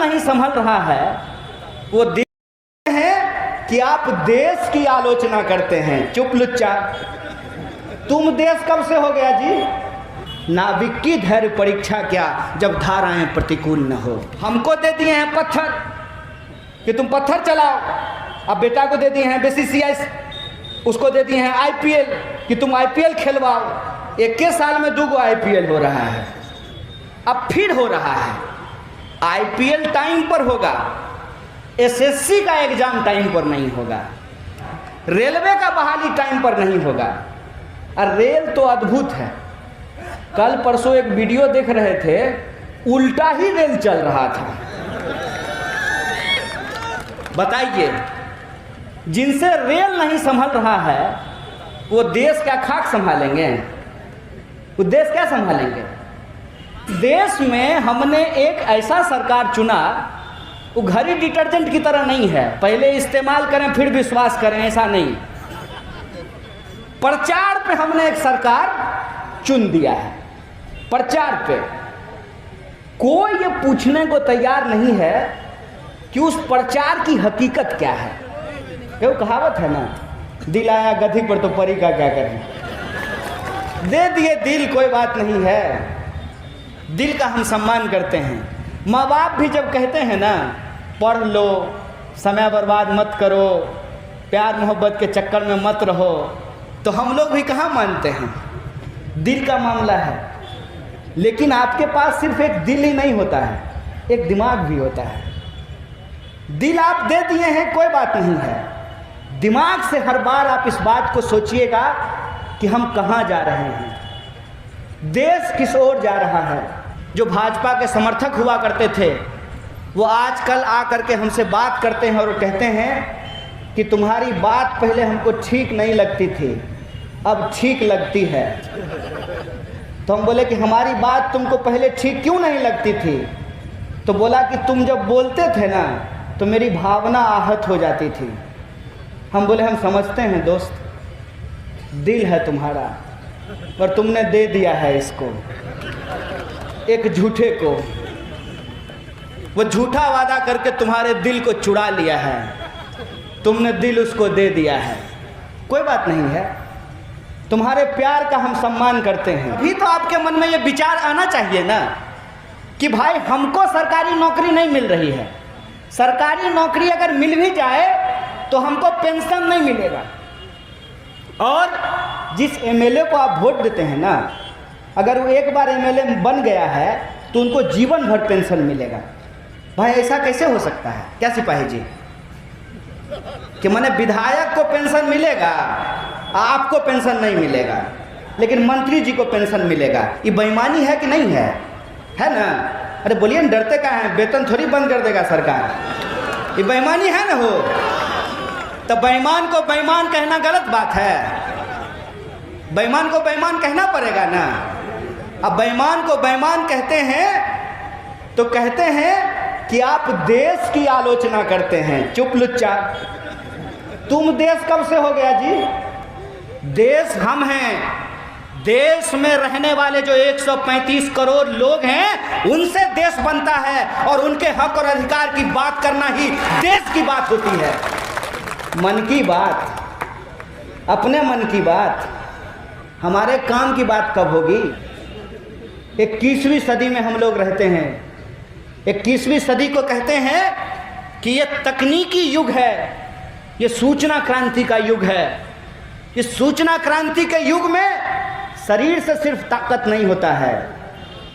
नहीं संभल रहा है वो देखते हैं कि आप देश की आलोचना करते हैं। चुप लुच्चा, तुम देश कब से हो गया जी? नाविक की धैर्य परीक्षा क्या जब धाराएं प्रतिकूल न हो। हमको दे दिए हैं पत्थर कि तुम पत्थर चलाओ, अब बेटा को दे दिए हैं बीसीसीआई, उसको दे दिए हैं आईपीएल कि तुम आईपीएल खेलवाओ। 21 साल में 2 आईपीएल हो रहा है, अब फिर हो रहा है। आईपीएल टाइम पर होगा, एसएससी का एग्जाम टाइम पर नहीं होगा, रेलवे का बहाली टाइम पर नहीं होगा। और रेल तो अद्भुत है। कल परसों एक वीडियो देख रहे थे, उल्टा ही रेल चल रहा था। बताइए, जिनसे रेल नहीं संभल रहा है वो देश क्या खाक संभालेंगे? वो देश क्या संभालेंगे? देश में हमने एक ऐसा सरकार चुना, वो घड़ी डिटर्जेंट की तरह नहीं है, पहले इस्तेमाल करें फिर विश्वास करें, ऐसा नहीं। प्रचार पे हमने एक सरकार चुन दिया है। प्रचार पे कोई ये पूछने को तैयार नहीं है कि उस प्रचार की हकीकत क्या है। वो कहावत है ना, दिल आया गधी पर तो परी का क्या करें। दे दिए दिल, कोई बात नहीं है, दिल का हम सम्मान करते हैं। माँ बाप भी जब कहते हैं ना, पढ़ लो, समय बर्बाद मत करो, प्यार मोहब्बत के चक्कर में मत रहो, तो हम लोग भी कहाँ मानते हैं। दिल का मामला है। लेकिन आपके पास सिर्फ एक दिल ही नहीं होता है, एक दिमाग भी होता है। दिल आप दे दिए हैं, कोई बात नहीं है, दिमाग से हर बार आप इस बात को सोचिएगा कि हम कहाँ जा रहे हैं, देश किस ओर जा रहा है। जो भाजपा के समर्थक हुआ करते थे वो आजकल आ करके हमसे बात करते हैं और कहते हैं कि तुम्हारी बात पहले हमको ठीक नहीं लगती थी, अब ठीक लगती है। तो हम बोले कि हमारी बात तुमको पहले ठीक क्यों नहीं लगती थी? तो बोला कि तुम जब बोलते थे ना तो मेरी भावना आहत हो जाती थी। हम बोले हम समझते हैं दोस्त, दिल है तुम्हारा, पर तुमने दे दिया है इसको एक झूठे को। वो झूठा वादा करके तुम्हारे दिल को चुरा लिया है, तुमने दिल उसको दे दिया है। कोई बात नहीं है, तुम्हारे प्यार का हम सम्मान करते हैं। अभी तो आपके मन में ये विचार आना चाहिए ना कि भाई हमको सरकारी नौकरी नहीं मिल रही है, सरकारी नौकरी अगर मिल भी जाए तो हमको पेंशन नहीं मिलेगा। और जिस एमएलए को आप वोट देते हैं ना, अगर वो एक बार एमएलए बन गया है तो उनको जीवन भर पेंशन मिलेगा। भाई ऐसा कैसे हो सकता है? क्या सिपाही जी, कि माने विधायक को पेंशन मिलेगा, आपको पेंशन नहीं मिलेगा, लेकिन मंत्री जी को पेंशन मिलेगा। ये बेईमानी है कि नहीं है? है ना? अरे बोलिए न, डरते क्या हैं? वेतन थोड़ी बंद कर देगा सरकार, ये बेईमानी है ना हो। तो बेईमान को बेईमान कहना गलत बात है, बेईमान को बेईमान कहना पड़ेगा ना। अब बेईमान को बेईमान कहते हैं तो कहते हैं कि आप देश की आलोचना करते हैं। चुप लुच्चा, तुम देश कब से हो गया जी? देश हम हैं। देश में रहने वाले जो 135 करोड़ लोग हैं उनसे देश बनता है, और उनके हक और अधिकार की बात करना ही देश की बात होती है। मन की बात, अपने मन की बात, हमारे काम की बात कब होगी? 21वीं सदी में हम लोग रहते हैं। 21वीं सदी को कहते हैं कि ये तकनीकी युग है, ये सूचना क्रांति का युग है। इस सूचना क्रांति के युग में शरीर से सिर्फ ताकत नहीं होता है,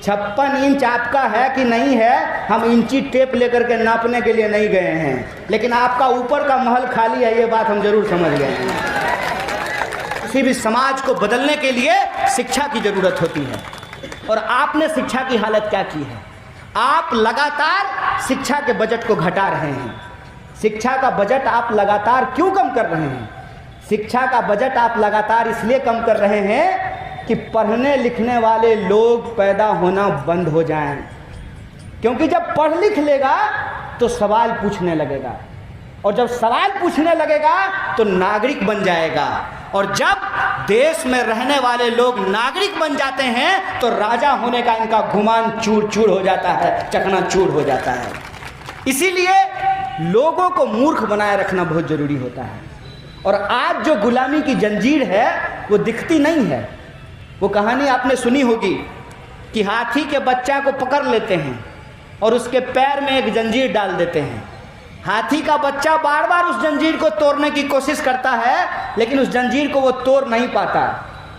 56 इंच आपका है कि नहीं है, हम इंची टेप लेकर के नापने के लिए नहीं गए हैं, लेकिन आपका ऊपर का महल खाली है, ये बात हम जरूर समझ गए हैं। किसी भी समाज को बदलने के लिए शिक्षा की जरूरत होती है, और आपने शिक्षा की हालत क्या की है? आप लगातार शिक्षा के बजट को घटा रहे हैं। शिक्षा का बजट आप लगातार क्यों कम कर रहे हैं? शिक्षा का बजट आप लगातार इसलिए कम कर रहे हैं कि पढ़ने लिखने वाले लोग पैदा होना बंद हो जाएं। क्योंकि जब पढ़ लिख लेगा तो सवाल पूछने लगेगा, और जब सवाल पूछने लगेगा तो नागरिक बन जाएगा, और जब देश में रहने वाले लोग नागरिक बन जाते हैं तो राजा होने का इनका गुमान चूर चूर हो जाता है, चकनाचूर हो जाता है। इसीलिए लोगों को मूर्ख बनाए रखना बहुत जरूरी होता है। और आज जो गुलामी की जंजीर है वो दिखती नहीं है। वो कहानी आपने सुनी होगी कि हाथी के बच्चा को पकड़ लेते हैं और उसके पैर में एक जंजीर डाल देते हैं। हाथी का बच्चा बार बार उस जंजीर को तोड़ने की कोशिश करता है, लेकिन उस जंजीर को वो तोड़ नहीं पाता।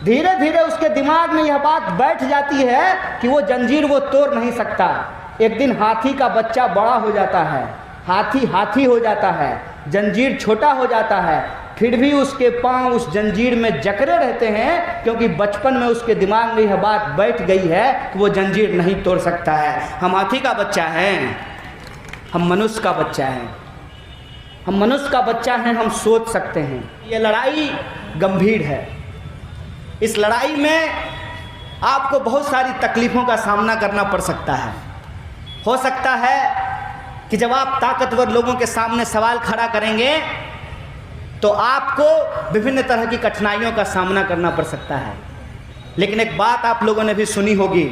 धीरे धीरे उसके दिमाग में यह बात बैठ जाती है कि वो जंजीर वो तोड़ नहीं सकता। एक दिन हाथी का बच्चा बड़ा हो जाता है, हाथी हो जाता है, जंजीर छोटा हो जाता है, फिर भी उसके पांव उस जंजीर में जकड़े रहते हैं, क्योंकि बचपन में उसके दिमाग में यह बात बैठ गई है कि वो जंजीर नहीं तोड़ सकता है। हम हाथी का बच्चा हैं, हम मनुष्य का बच्चा हैं, हम मनुष्य का बच्चा हैं, हम सोच सकते हैं। ये लड़ाई गंभीर है। इस लड़ाई में आपको बहुत सारी तकलीफ़ों का सामना करना पड़ सकता है। हो सकता है कि जब आप ताकतवर लोगों के सामने सवाल खड़ा करेंगे तो आपको विभिन्न तरह की कठिनाइयों का सामना करना पड़ सकता है। लेकिन एक बात आप लोगों ने भी सुनी होगी,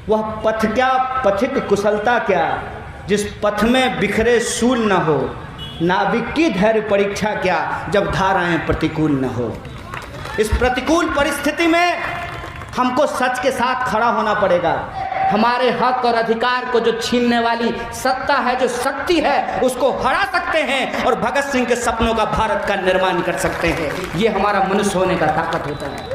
वह पथ क्या पथिक कुशलता क्या, जिस पथ में बिखरे सूल न हो, नाविक की धैर्य परीक्षा क्या, जब धाराएं प्रतिकूल न हो। इस प्रतिकूल परिस्थिति में हमको सच के साथ खड़ा होना पड़ेगा। हमारे हक और अधिकार को जो छीनने वाली सत्ता है, जो शक्ति है, उसको हरा सकते हैं और भगत सिंह के सपनों का भारत का निर्माण कर सकते हैं। ये हमारा मनुष्य होने का ताकत होता है।